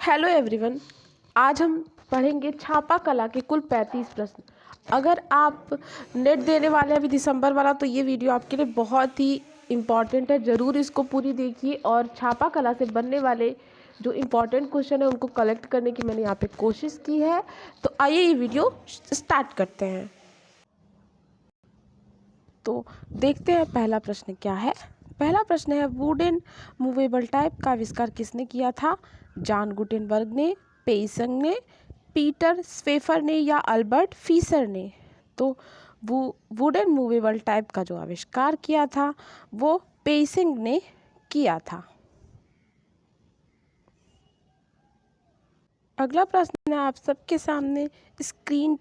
Hello everyone. आज हम पढ़ेंगे छापा कला के कुल 35 प्रश्न। अगर आप नेट देने वाले हैं अभी दिसंबर वाला, तो ये वीडियो आपके लिए बहुत ही इम्पॉर्टेंट है। ज़रूर इसको पूरी देखिए और छापा कला से बनने वाले जो इम्पॉर्टेंट क्वेश्चन है उनको कलेक्ट करने की मैंने यहाँ पे कोशिश की है। तो आइए ये वीडियो स्टार्ट करते हैं। तो देखते हैं पहला प्रश्न क्या है। पहला प्रश्न है, वुडन मूवेबल टाइप का आविष्कार किसने किया था? जॉन गुटेनबर्ग ने, पेइसंग ने, पीटर स्वेफर ने या अल्बर्ट फीसर ने? तो वुडन मूवेबल टाइप का जो आविष्कार किया था वो पेइसंग ने किया था। अगला प्रश्न है आप सबके सामने स्क्रीन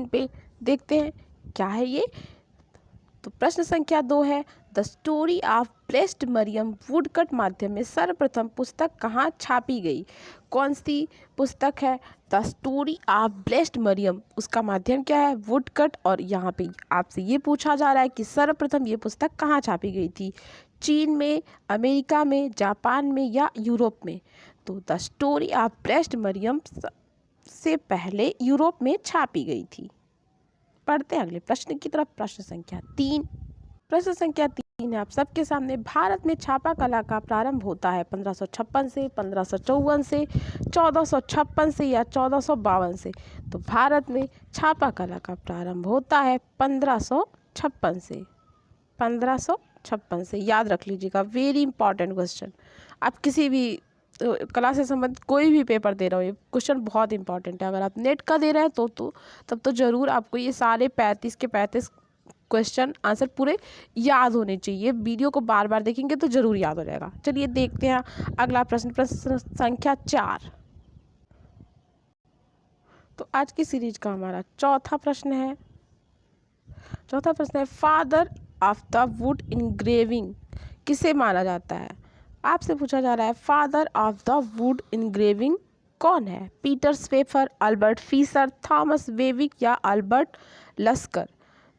पे देखते हैं क्या है ये। तो प्रश्न संख्या 2 है, the story of blessed Mariam woodcut माध्यम में सर्वप्रथम पुस्तक कहाँ छापी गई? कौन सी पुस्तक है? The story of blessed Mariam, उसका माध्यम क्या है? वुडकट। और यहाँ पे आपसे ये पूछा जा रहा है कि सर्वप्रथम ये पुस्तक कहाँ छापी गई थी? चीन में, अमेरिका में, जापान में या यूरोप में? तो the story of blessed Mariam से पहले यूरोप में छापी गई थी। पढ़ते हैं अगले प्रश्न की तरफ। प्रश्न संख्या 3 है आप सबके सामने, भारत में छापा कला का प्रारंभ होता है 1556 से, 1554 से, 1456 से या 1452 से? तो भारत में छापा कला का प्रारंभ होता है 1556 से। 1556 से याद रख लीजिएगा, वेरी इंपॉर्टेंट क्वेश्चन। आप किसी भी कला से संबंधित कोई भी पेपर दे रहे हो, ये क्वेश्चन बहुत इंपॉर्टेंट है। अगर आप नेट का दे रहे हैं तब तो ज़रूर आपको ये सारे 35 के 35 क्वेश्चन आंसर पूरे याद होने चाहिए। वीडियो को बार बार देखेंगे तो ज़रूर याद हो जाएगा। चलिए देखते हैं अगला प्रश्न, प्रश्न संख्या 4। तो आज की सीरीज का हमारा चौथा प्रश्न है, father of the wood engraving किसे माना जाता है? आपसे पूछा जा रहा है father of the wood engraving कौन है? पीटर स्वेफर, अल्बर्ट फीसर, थॉमस वेविक या अल्बर्ट लस्कर?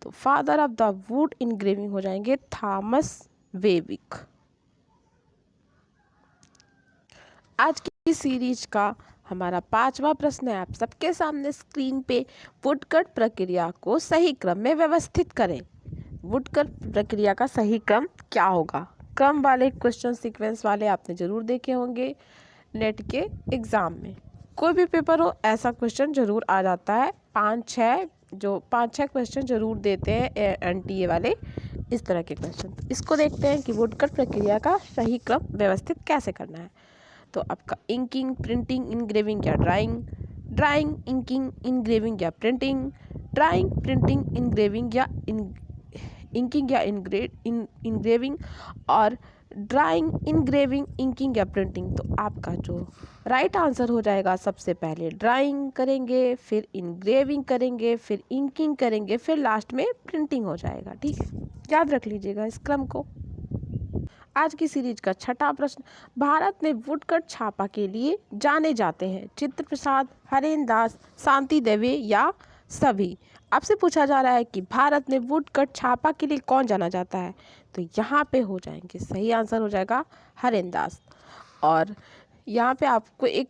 तो father of the wood engraving हो जाएंगे थॉमस वेविक। आज की सीरीज का हमारा 5वां प्रश्न है आप सबके सामने स्क्रीन पे, वुडकट प्रक्रिया को सही क्रम में व्यवस्थित करें। वुडकट प्रक्रिया का सही क्रम क्या होगा? क्रम वाले क्वेश्चन सीक्वेंस वाले आपने जरूर देखे होंगे नेट के एग्जाम में। कोई भी पेपर हो ऐसा क्वेश्चन जरूर आ जाता है। 5-6 क्वेश्चन जरूर देते हैं एनटीए वाले, इस तरह के क्वेश्चन। इसको देखते हैं कि वुडकट प्रक्रिया का सही क्रम व्यवस्थित कैसे करना है। तो आपका इंकिंग, प्रिंटिंग, इनग्रेविंग या ड्राइंग, ड्राइंग, इंकिंग, इनग्रेविंग या प्रिंटिंग, ड्राइंग, प्रिंटिंग, इनग्रेविंग या इंकिंग या इनग्रेविंग, और ड्राइंग, इनग्रेविंग, इंकिंग या प्रिंटिंग। तो आपका जो राइट आंसर हो जाएगा, सबसे पहले ड्राइंग करेंगे, फिर इनग्रेविंग करेंगे, फिर इंकिंग करेंगे, फिर लास्ट में प्रिंटिंग हो जाएगा। ठीक है, याद रख लीजिएगा इस क्रम को। आज की सीरीज का 6वां प्रश्न, भारत में वुडकट छापा के लिए जाने जाते हैं चित्र प्रसाद, हरेन दास, शांति देवी या सभी? आपसे पूछा जा रहा है कि भारत में वुडकट छापा के लिए कौन जाना जाता है? तो यहाँ पे हो जाएंगे, सही आंसर हो जाएगा हरेन दास। और यहाँ पे आपको एक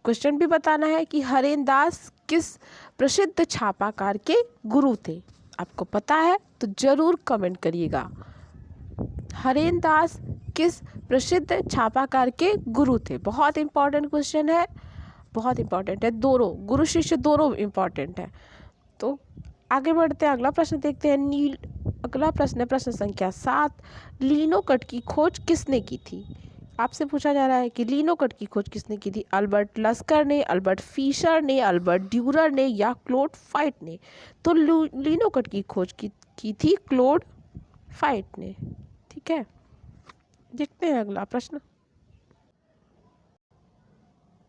क्वेश्चन भी बताना है कि हरेन दास किस प्रसिद्ध छापाकार के गुरु थे? आपको पता है तो जरूर कमेंट करिएगा। हरेन दास किस प्रसिद्ध छापाकार के गुरु थे? बहुत इंपॉर्टेंट क्वेश्चन है, बहुत इंपॉर्टेंट है। दोनों गुरु शिष्य दोनों इंपॉर्टेंट है। तो आगे बढ़ते हैं, अगला प्रश्न देखते हैं। अगला प्रश्न है प्रश्न संख्या 7, लिनोकट की खोज किसने की थी? आपसे पूछा जा रहा है कि लिनोकट की खोज किसने की थी? अल्बर्ट लस्कर ने, अल्बर्ट फीशर ने, अल्बर्ट ड्यूरर ने या क्लोड फाइट ने? तो लिनोकट की खोज की थी क्लोड फाइट ने। ठीक है, देखते हैं अगला प्रश्न।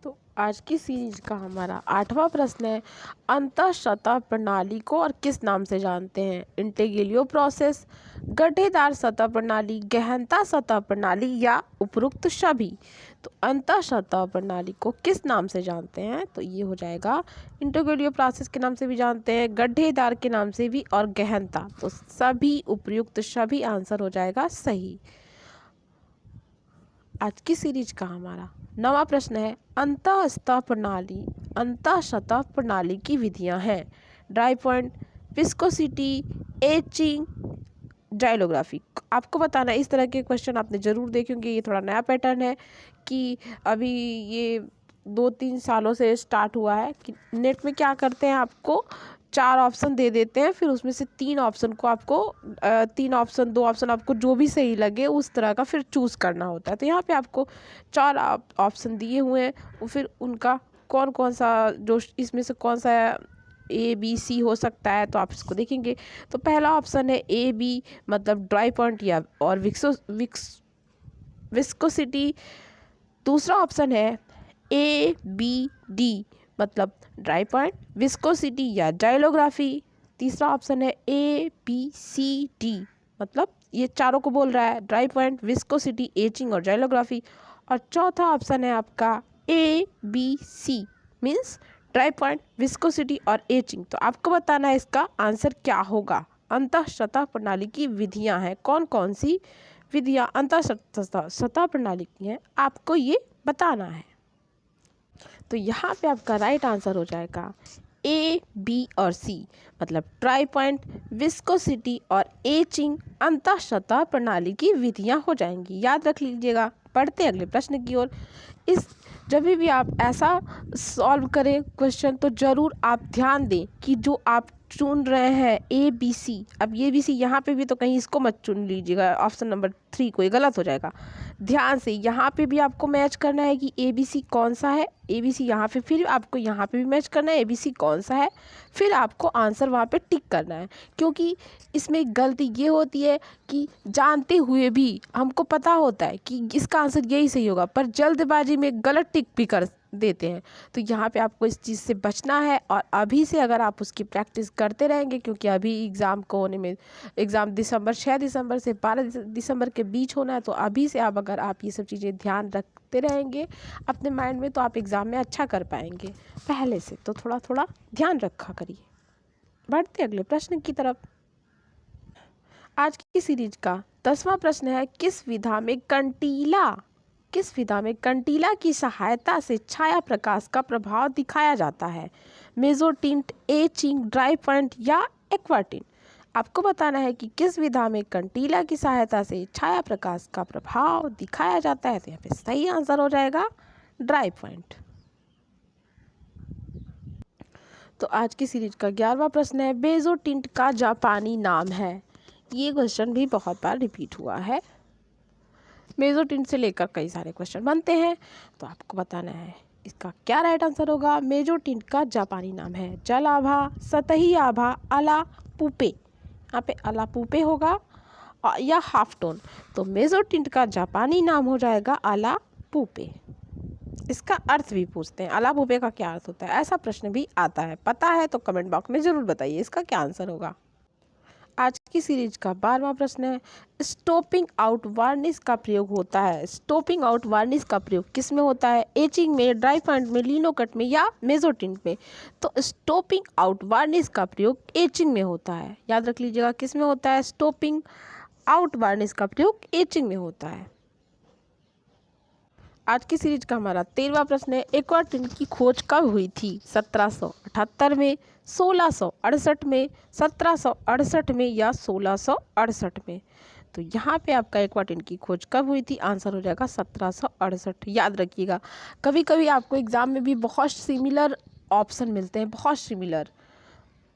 तो आज की सीरीज का हमारा 8वां प्रश्न है, अंतःसतह प्रणाली को और किस नाम से जानते हैं? इंटेग्रेलियो प्रोसेस, गड्ढेदार सतह प्रणाली, गहनता सतह प्रणाली या उपरोक्त सभी? तो अंतःसतह प्रणाली को किस नाम से जानते हैं? तो ये हो जाएगा इंटेग्रेलियो प्रोसेस के नाम से भी जानते हैं, गड्ढेदार के नाम से भी, और गहनता। तो सभी, उपयुक्त सभी आंसर हो जाएगा सही। आज की सीरीज का हमारा 9वां प्रश्न है, अंतः सतह प्रणाली की विधियां हैं। Dry point, viscosity, etching, xylography. आपको बताना है, इस तरह के क्वेश्चन आपने ज़रूर देखे होंगे। ये थोड़ा नया पैटर्न है कि अभी ये 2-3 सालों से स्टार्ट हुआ है कि नेट में क्या करते हैं, आपको 4 ऑप्शन दे देते हैं, फिर उसमें से 3 ऑप्शन को आपको 3 ऑप्शन 2 ऑप्शन आपको जो भी सही लगे उस तरह का फिर चूज़ करना होता है। तो यहाँ पे आपको 4 ऑप्शन दिए हुए हैं, और फिर उनका कौन कौन सा, जो इसमें से कौन सा ABC हो सकता है, तो आप इसको देखेंगे। तो पहला ऑप्शन है AB, मतलब ड्राई पॉइंट या और विस्कोसिटी। दूसरा ऑप्शन है ABD, मतलब ड्राई पॉइंट, विस्कोसिटी या जाइलोग्राफी। तीसरा ऑप्शन है ABCD, मतलब ये चारों को बोल रहा है, ड्राई पॉइंट, विस्कोसिटी, एचिंग और जाइलोग्राफी। और चौथा ऑप्शन है आपका ABC, means dry point, viscosity और एचिंग। तो आपको बताना है इसका आंसर क्या होगा। अंतः सतह प्रणाली की विधियां हैं, कौन कौन सी विधियां अंतः सतह प्रणाली की हैं, आपको ये बताना है। तो यहाँ पे आपका राइट आंसर हो जाएगा A, B और C, मतलब ड्राई पॉइंट, विस्कोसिटी और एचिंग अंतः सतह प्रणाली की विधियां हो जाएंगी। याद रख लीजिएगा। पढ़ते हैं अगले प्रश्न की ओर। इस जब भी आप ऐसा सॉल्व करें क्वेश्चन, तो ज़रूर आप ध्यान दें कि जो आप चुन रहे हैं ABC, अब ABC यहाँ पे भी तो कहीं इसको मत चुन लीजिएगा, ऑप्शन नंबर 3 को, ये गलत हो जाएगा। ध्यान से यहाँ पे भी आपको मैच करना है कि ABC कौन सा है, ABC यहाँ पे, फिर आपको यहाँ पे भी मैच करना है ABC कौन सा है, फिर आपको आंसर वहाँ पे टिक करना है। क्योंकि इसमें गलती ये होती है कि जानते हुए भी हमको पता होता है कि इसका आंसर यही सही होगा, पर जल्दबाजी में गलत टिक भी कर देते हैं। तो यहाँ पे आपको इस चीज़ से बचना है, और अभी से अगर आप उसकी प्रैक्टिस करते रहेंगे, क्योंकि अभी एग्ज़ाम को होने में, एग्ज़ाम 6 दिसंबर से 12 दिसंबर के बीच होना है, तो अभी से अगर आप ये सब चीज़ें ध्यान रखते रहेंगे अपने माइंड में, तो आप एग्ज़ाम में अच्छा कर पाएंगे पहले से। तो थोड़ा थोड़ा ध्यान रखा करिए। बढ़ते अगले प्रश्न की तरफ। आज की सीरीज का 10वां प्रश्न है, किस विधा में कंटीला की सहायता से छाया प्रकाश का प्रभाव दिखाया जाता है। मेसोटिंट, एचिंग, ड्राई पॉइंट या एक्वाटिंट। आपको बताना है कि किस विधा में कंटीला की सहायता से छाया प्रकाश का प्रभाव दिखाया जाता है। तो यहाँ पे सही आंसर हो जाएगा ड्राई पॉइंट। तो आज की सीरीज का 11वां प्रश्न है, मेसोटिंट का जापानी नाम है। ये क्वेश्चन भी बहुत बार रिपीट हुआ है। मेसोटिंट से लेकर कई सारे क्वेश्चन बनते हैं, तो आपको बताना है इसका क्या राइट आंसर होगा। मेसोटिंट का जापानी नाम है जल आभा, सतही आभा, अला पुपे। यहाँ पे अला पुपे होगा या हाफ टोन। तो मेसोटिंट का जापानी नाम हो जाएगा अला पुपे। इसका अर्थ भी पूछते हैं, अला पुपे का क्या अर्थ होता है, ऐसा प्रश्न भी आता है। पता है तो कमेंट बॉक्स में ज़रूर बताइए इसका क्या आंसर होगा। आज की सीरीज का 12वां प्रश्न है, स्टॉपिंग आउट वार्निश का प्रयोग होता है। स्टॉपिंग आउट वार्निश का प्रयोग किस में होता है, एचिंग में, ड्राई पॉइंट में, लिनोकट में या मेसोटिंट में। तो स्टॉपिंग आउट वार्निश का प्रयोग एचिंग में होता है। याद रख लीजिएगा किस में होता है, स्टॉपिंग आउट वार्निश का प्रयोग एचिंग में होता है। आज की सीरीज का हमारा 13वां प्रश्न है, एक्वाटिंट की खोज कब हुई थी। 1778 में, 1668 में, 1768 में या 1668 में। तो यहाँ पे आपका एक्वाटिंट की खोज कब हुई थी, आंसर हो जाएगा 1768। याद रखिएगा, कभी कभी आपको एग्ज़ाम में भी बहुत सिमिलर ऑप्शन मिलते हैं, बहुत सिमिलर,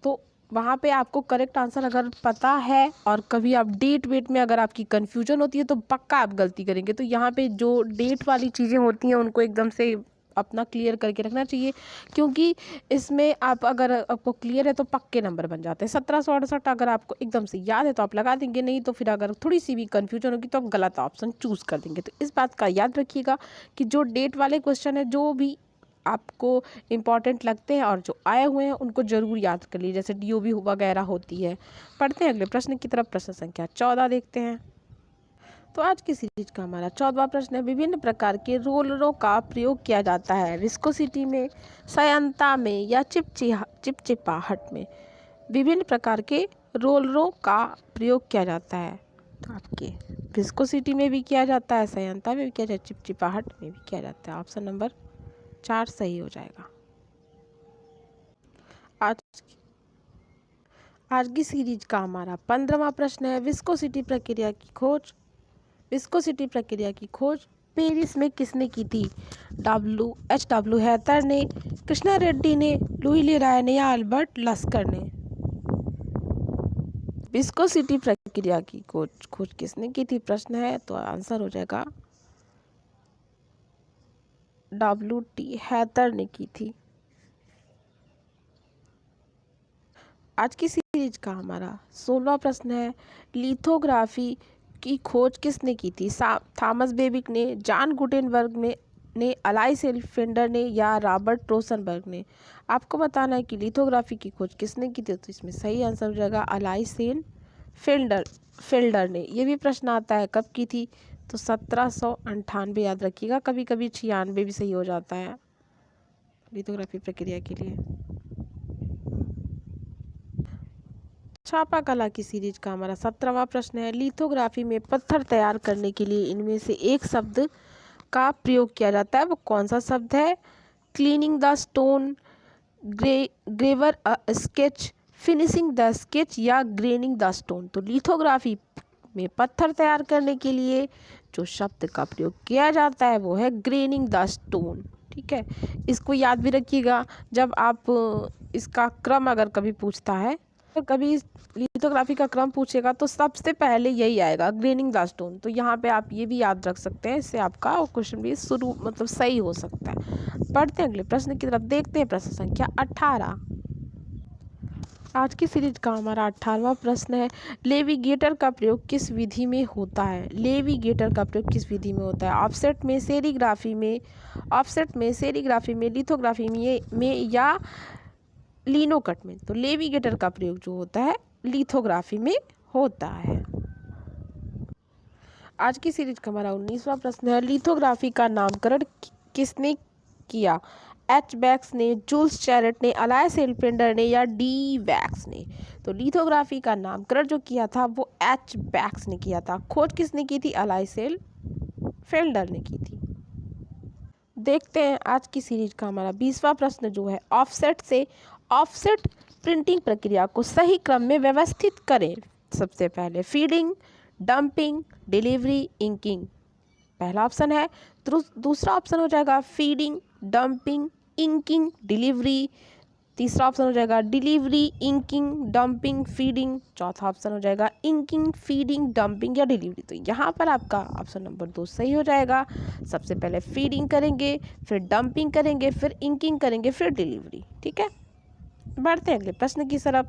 तो वहाँ पे आपको करेक्ट आंसर अगर पता है, और कभी आप डेट वेट में अगर आपकी कन्फ्यूजन होती है तो पक्का आप गलती करेंगे। तो यहाँ पे जो डेट वाली चीज़ें होती हैं उनको एकदम से अपना क्लियर करके रखना चाहिए, क्योंकि इसमें आप अगर आपको क्लियर है तो पक्के नंबर बन जाते हैं। 1768 अगर आपको एकदम से याद है तो आप लगा देंगे, नहीं तो फिर अगर थोड़ी सी भी कन्फ्यूजन होगी तो आप गलत ऑप्शन चूज़ कर देंगे। तो इस बात का याद रखिएगा कि जो डेट वाले क्वेश्चन है, जो भी आपको इम्पॉर्टेंट लगते हैं और जो आए हुए हैं उनको ज़रूर याद कर लीजिए, जैसे DOB वगैरह होती है। पढ़ते हैं अगले प्रश्न की तरफ। प्रश्न संख्या 14 देखते हैं। तो आज की सीरीज का हमारा 14वां प्रश्न है, विभिन्न प्रकार के रोलरों का प्रयोग किया जाता है। विस्कोसिटी में, सयंता में या चिपचिपाहट में। विभिन्न प्रकार के रोलरों का प्रयोग किया जाता है। तो आपके विस्कोसिटी में भी किया जाता है, संयंत्रता में भी किया जाता है, चिपचिपाहट में भी किया जाता है। ऑप्शन नंबर 4 सही हो जाएगा। आज की सीरीज का हमारा 15वां प्रश्न है, विस्कोसिटी प्रक्रिया की खोज। विस्कोसिटी प्रक्रिया की खोज पेरिस में किसने की थी? H.W. हैटर ने, कृष्णा रेड्डी ने, लुई लेराय ने या अल्बर्ट लस्कर ने? विस्कोसिटी प्रक्रिया की खोज किसने की थी प्रश्न है, तो आंसर हो जाएगा W.T. हैटर ने की थी। आज की सीरीज का हमारा 16वां प्रश्न है, लिथोग्राफी की खोज किसने की थी? थॉमस बेबिक ने, जॉन गुटेनबर्ग ने, अलाइसेल्फेंडर ने या रॉबर्ट रोसनबर्ग ने? आपको बताना है कि लिथोग्राफी की खोज किसने की थी, तो इसमें सही आंसर हो जाएगा अलाइसेल्फेंडर ने। ये भी प्रश्न आता है कब की थी, तो 1798 याद रखिएगा, कभी कभी 96 भी सही हो जाता है लिथोग्राफी प्रक्रिया के लिए। छापा कला की सीरीज का हमारा 17वां प्रश्न है, लिथोग्राफी में पत्थर तैयार करने के लिए इनमें से एक शब्द का प्रयोग किया जाता है, वो कौन सा शब्द है? Cleaning the stone, graver a sketch, finishing the sketch या ग्रेनिंग द स्टोन? तो लिथोग्राफी में पत्थर तैयार करने के लिए जो शब्द का प्रयोग किया जाता है वो है ग्रेनिंग द स्टोन। ठीक है, इसको याद भी रखिएगा, जब आप इसका क्रम अगर कभी पूछता है, तो कभी लिथोग्राफी का क्रम पूछेगा तो सबसे पहले यही आएगा, ग्रेनिंग द स्टोन। तो यहाँ पे आप ये भी याद रख सकते हैं, इससे आपका क्वेश्चन भी शुरू मतलब सही हो सकता है। पढ़ते हैं अगले प्रश्न की तरफ, देखते हैं प्रश्न संख्या 18। आज की सीरीज का हमारा 18वां प्रश्न है, लेविगेटर का प्रयोग किस विधि में होता है? लेविगेटर का प्रयोग किस विधि में होता है? ऑफसेट में, सेरीग्राफी में, लिथोग्राफी में या लिनोकट में? तो लेविगेटर का प्रयोग जो होता है लिथोग्राफी में होता है। आज की सीरीज का हमारा 19वां प्रश्न है, लिथोग्राफी का नामकरण किसने किया? H. बैक्स ने, जूल्स चैरेट ने, अलाइसेल्फेंडर ने या D. बैक्स ने? तो लिथोग्राफी का नामकरण जो किया था वो H. बैक्स ने किया था। खोज किसने की थी? अलाइसेल्फेंडर ने की थी। देखते हैं आज की सीरीज का हमारा 20वां प्रश्न जो है, ऑफसेट प्रिंटिंग प्रक्रिया को सही क्रम में व्यवस्थित करें। सबसे पहले फीडिंग, डंपिंग, डिलीवरी, इंकिंग। पहला ऑप्शन है। दूसरा ऑप्शन हो जाएगा फीडिंग, डंपिंग, इंकिंग, डिलीवरी। तीसरा ऑप्शन हो जाएगा डिलीवरी, इंकिंग, डंपिंग, फीडिंग। चौथा ऑप्शन हो जाएगा इंकिंग, फीडिंग, डंपिंग या डिलीवरी। तो यहाँ पर आपका ऑप्शन नंबर 2 सही हो जाएगा। सबसे पहले फीडिंग करेंगे, फिर डंपिंग करेंगे, फिर इंकिंग करेंगे, फिर डिलीवरी। ठीक है, बढ़ते हैं अगले प्रश्न की तरफ।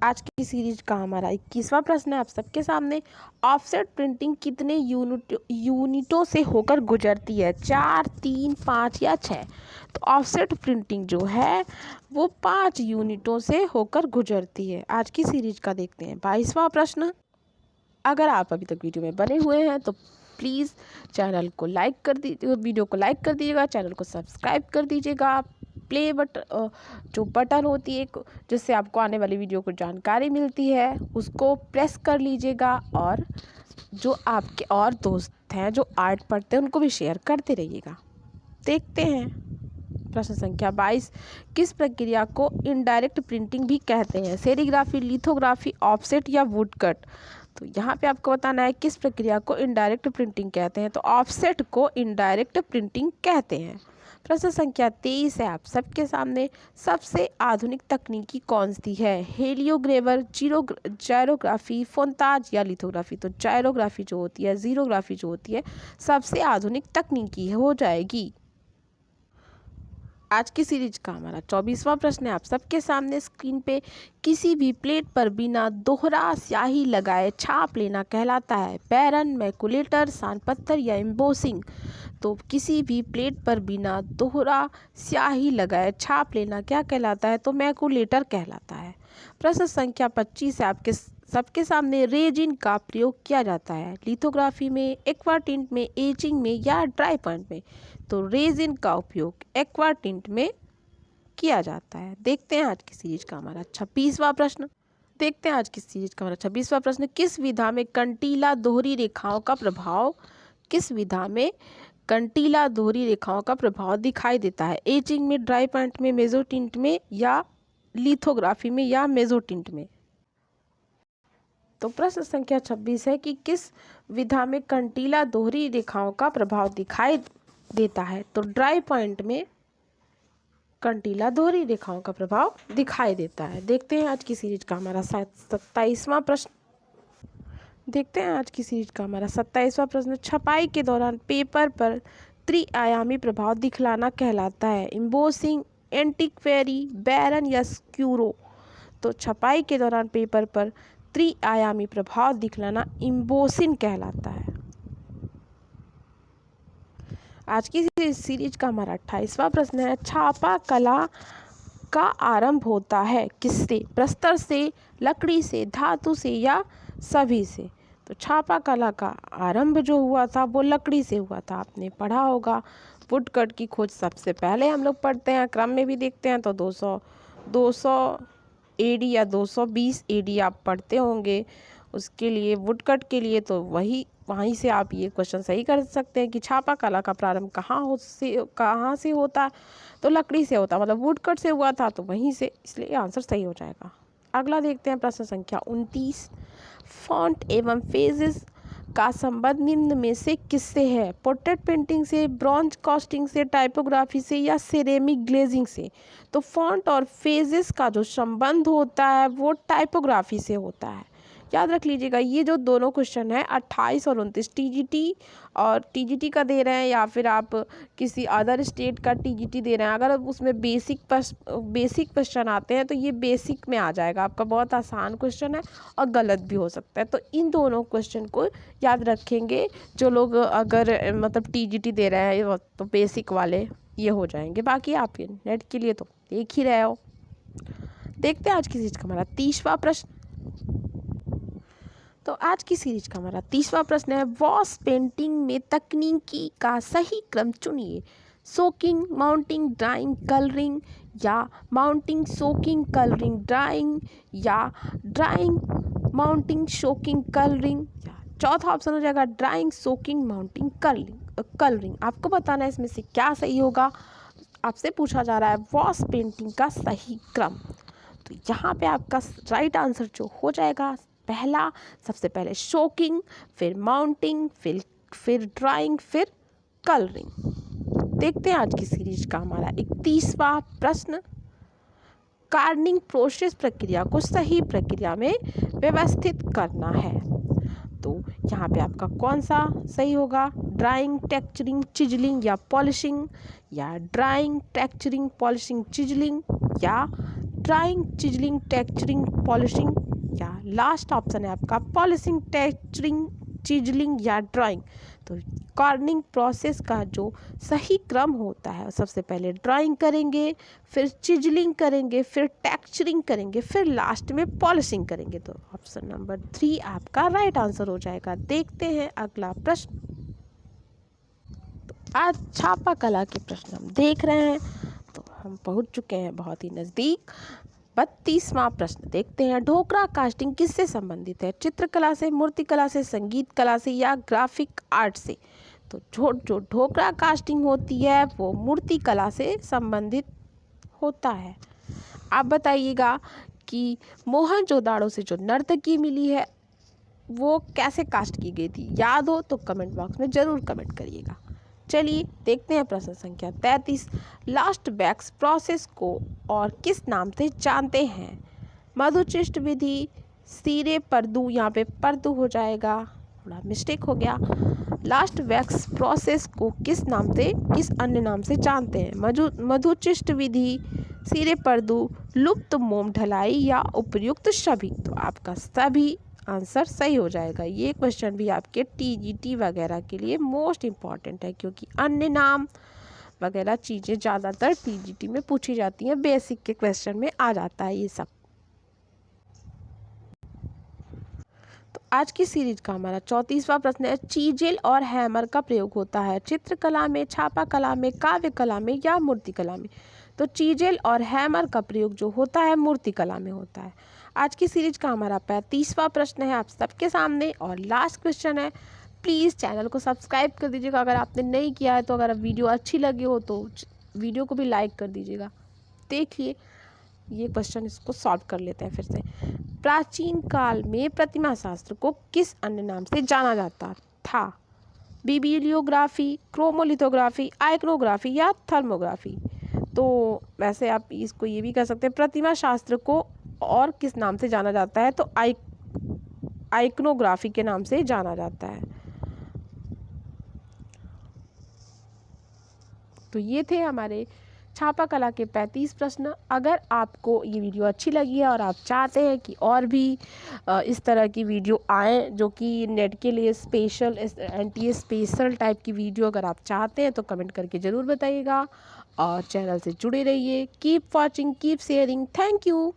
आज की सीरीज का हमारा 21वां प्रश्न है आप सबके सामने, ऑफसेट प्रिंटिंग कितने यूनिटों से होकर गुजरती है? 4, 3, 5 या 6? तो ऑफसेट प्रिंटिंग जो है वो 5 यूनिटों से होकर गुजरती है। आज की सीरीज का देखते हैं 22वां प्रश्न। अगर आप अभी तक वीडियो में बने हुए हैं तो प्लीज़ चैनल को लाइक कर दीजिए, वीडियो को लाइक कर दीजिएगा, चैनल को सब्सक्राइब कर दीजिएगा। प्ले बटन जो बटन होती है जिससे आपको आने वाली वीडियो को जानकारी मिलती है उसको प्रेस कर लीजिएगा, और जो आपके और दोस्त हैं जो आर्ट पढ़ते हैं उनको भी शेयर करते रहिएगा। देखते हैं प्रश्न संख्या 22, किस प्रक्रिया को इनडायरेक्ट प्रिंटिंग भी कहते हैं? सेरीग्राफी, लिथोग्राफी, ऑफसेट या वुडकट? तो यहाँ पे आपको बताना है किस प्रक्रिया को इनडायरेक्ट प्रिंटिंग कहते हैं। तो ऑफसेट को इनडायरेक्ट प्रिंटिंग कहते हैं। प्रश्न संख्या 23 है आप सबके सामने, सबसे आधुनिक तकनीकी कौन सी है? हेलियोग्रेवर, जायरोग्राफी, फोनताज या लिथोग्राफी? तो जायरोग्राफी जो होती है, जीरोग्राफी जो होती है, सबसे आधुनिक तकनीकी हो जाएगी। आज की सीरीज का हमारा 24वां प्रश्न है आप सबके सामने स्क्रीन पे, किसी भी प्लेट पर बिना दोहरा स्याही लगाए छाप लेना कहलाता है? पैरन, मैकुलेटर, सांपत्थर या एम्बोसिंग? तो किसी भी प्लेट पर बिना दोहरा स्याही लगाए छाप लेना क्या कहलाता है? तो मैकुलेटर कहलाता है। प्रश्न संख्या 25 है आपके सबके सामने, रेजिन का प्रयोग किया जाता है लिथोग्राफी में, एक्वा टिंट में, एचिंग में या ड्राई पॉइंट में? तो रेजिन का उपयोग एक्वा टिंट में किया जाता है। देखते हैं आज की सीरीज का हमारा 26वां प्रश्न। देखते हैं आज की सीरीज का हमारा 26वां प्रश्न, किस विधा में कंटीला दोहरी रेखाओं का प्रभाव दिखाई देता है? एचिंग में, ड्राई पॉइंट में, मेसोटिंट में या लिथोग्राफी में या मेसोटिंट में? तो प्रश्न संख्या 26 है कि किस विधा में कंटीला दोहरी रेखाओं का प्रभाव दिखाई देता है? तो ड्राई पॉइंट में कंटीला दोहरी रेखाओं का प्रभाव दिखाई देता है। देखते हैं आज की सीरीज का हमारा 27वां प्रश्न। छपाई के दौरान पेपर पर त्रिआयामी प्रभाव दिखलाना कहलाता है? इम्बोसिंग, एंटीक्वेरी, बैरन या स्क्यूरो? तो छपाई के दौरान पेपर पर त्रिआयामी प्रभाव दिखलाना इम्बोसिंग कहलाता है। आज की सीरीज का हमारा 28वां प्रश्न है, छापा कला का आरंभ होता है किससे? प्रस्तर से, लकड़ी से, धातु से या सभी से? तो छापा कला का आरंभ जो हुआ था वो लकड़ी से हुआ था। आपने पढ़ा होगा वुडकट की खोज सबसे पहले हम लोग पढ़ते हैं, क्रम में भी देखते हैं तो 200 एडी या 220 एडी आप पढ़ते होंगे। उसके लिए वुडकट के लिए तो वहीं से आप ये क्वेश्चन सही कर सकते हैं कि छापा कला का प्रारंभ कहाँ से होता है? तो लकड़ी से होता, मतलब वुडकट से हुआ था तो वहीं से, इसलिए आंसर सही हो जाएगा। अगला देखते हैं प्रश्न संख्या 29, फॉन्ट एवं फेजेस का संबंध निम्न में से किससे है? पोर्ट्रेट पेंटिंग से, ब्रॉन्ज कास्टिंग से, टाइपोग्राफी से या सिरेमिक ग्लेजिंग से? तो फॉन्ट और फेजेस का जो संबंध होता है वो टाइपोग्राफी से होता है। याद रख लीजिएगा, ये जो दोनों क्वेश्चन है 28 और 29 टीजीटी का दे रहे हैं या फिर आप किसी अदर स्टेट का टीजीटी दे रहे हैं, अगर उसमें बेसिक क्वेश्चन आते हैं तो ये बेसिक में आ जाएगा आपका। बहुत आसान क्वेश्चन है और गलत भी हो सकता है, तो इन दोनों क्वेश्चन को याद रखेंगे। जो लोग अगर मतलब टीजीटी दे रहे हैं तो बेसिक वाले ये हो जाएंगे, बाकी आप नेट के लिए तो देख ही रहे हो। देखते हैं आज की सीरीज का हमारा 30वां प्रश्न। तो आज की सीरीज का हमारा 30वां प्रश्न है, वॉश पेंटिंग में तकनीकी का सही क्रम चुनिए। सोकिंग, माउंटिंग, ड्राइंग, कलरिंग या माउंटिंग, सोकिंग, कलरिंग, ड्राइंग या ड्राइंग, माउंटिंग, सोकिंग, कलरिंग या चौथा ऑप्शन हो जाएगा ड्राइंग, सोकिंग, माउंटिंग, कलरिंग। आपको बताना है इसमें से क्या सही होगा। आपसे पूछा जा रहा है वॉश पेंटिंग का सही क्रम, तो यहाँ पे आपका राइट आंसर जो हो जाएगा पहला, सबसे पहले शोकिंग, फिर माउंटिंग, फिर ड्राइंग, फिर कलरिंग। देखते हैं आज की सीरीज का हमारा 31वां प्रश्न, कार्निंग प्रोसेस प्रक्रिया को सही प्रक्रिया में व्यवस्थित करना है। तो यहाँ पे आपका कौन सा सही होगा? ड्राइंग, टेक्चरिंग, चिजलिंग या पॉलिशिंग, या ड्राइंग, टेक्चरिंग, पॉलिशिंग, चिजलिंग, या ड्राइंग, चिजलिंग, टेक्चरिंग, पॉलिशिंग, या लास्ट ऑप्शन है आपका पॉलिशिंग, टेक्चरिंग, चिजलिंग या ड्राइंग। तो कार्निंग प्रोसेस का जो सही क्रम होता है, सबसे पहले ड्राइंग करेंगे, फिर चिजलिंग करेंगे, फिर टेक्चरिंग करेंगे, फिर लास्ट में पॉलिशिंग करेंगे। तो ऑप्शन नंबर 3 आपका राइट आंसर हो जाएगा। देखते हैं अगला प्रश्न। तो आज छापा कला के प्रश्न हम देख रहे हैं, तो हम पहुंच चुके हैं बहुत ही नज़दीक। 32वां प्रश्न देखते हैं, ढोकरा कास्टिंग किससे संबंधित है? चित्रकला से, मूर्तिकला से, संगीत कला से या ग्राफिक आर्ट से? तो जो ढोकरा कास्टिंग होती है वो मूर्तिकला से संबंधित होता है। आप बताइएगा कि मोहनजोदाड़ो से जो नर्तकी मिली है वो कैसे कास्ट की गई थी? याद हो तो कमेंट बॉक्स में ज़रूर कमेंट करिएगा। चलिए देखते हैं प्रश्न संख्या 33, लास्ट वैक्स प्रोसेस को और किस नाम से जानते हैं? मधुचिष्ट विधि, सीरे परदू, यहाँ पे परदू हो जाएगा, थोड़ा मिस्टेक हो गया। लास्ट वैक्स प्रोसेस को किस अन्य नाम से जानते हैं? मधुचिष्ट विधि, सीरे परदू, लुप्त मोम ढलाई या उपयुक्त सभी? तो आपका सभी आंसर सही हो जाएगा। ये क्वेश्चन भी आपके टीजीटी वगैरह के लिए मोस्ट इम्पॉर्टेंट है, क्योंकि अन्य नाम वगैरह चीज़ें ज़्यादातर टीजीटी में पूछी जाती हैं, बेसिक के क्वेश्चन में आ जाता है ये सब। तो आज की सीरीज का हमारा 34वां प्रश्न है, चीजेल और हैमर का प्रयोग होता है चित्रकला में, छापा कला में, काव्य कला में या मूर्तिकला में? तो चीजेल और हैमर का प्रयोग जो होता है मूर्तिकला में होता है। आज की सीरीज का हमारा 35वां प्रश्न है आप सबके सामने और लास्ट क्वेश्चन है। प्लीज़ चैनल को सब्सक्राइब कर दीजिएगा अगर आपने नहीं किया है, तो अगर वीडियो अच्छी लगी हो तो वीडियो को भी लाइक कर दीजिएगा। देखिए ये क्वेश्चन, इसको सॉल्व कर लेते हैं फिर से। प्राचीन काल में प्रतिमा शास्त्र को किस अन्य नाम से जाना जाता था? बिबिलियोग्राफी, क्रोमोलिथोग्राफी, आइकनोग्राफी या थर्मोग्राफी? तो वैसे आप इसको ये भी कह सकते हैं, प्रतिमा शास्त्र को और किस नाम से जाना जाता है? तो आइकनोग्राफी के नाम से जाना जाता है। तो ये थे हमारे छापा कला के 35 प्रश्न। अगर आपको ये वीडियो अच्छी लगी है और आप चाहते हैं कि और भी इस तरह की वीडियो आए जो कि नेट के लिए स्पेशल एनटीए स्पेशल टाइप की वीडियो अगर आप चाहते हैं तो कमेंट करके ज़रूर बताइएगा और चैनल से जुड़े रहिए। Keep watching, keep sharing. Thank you.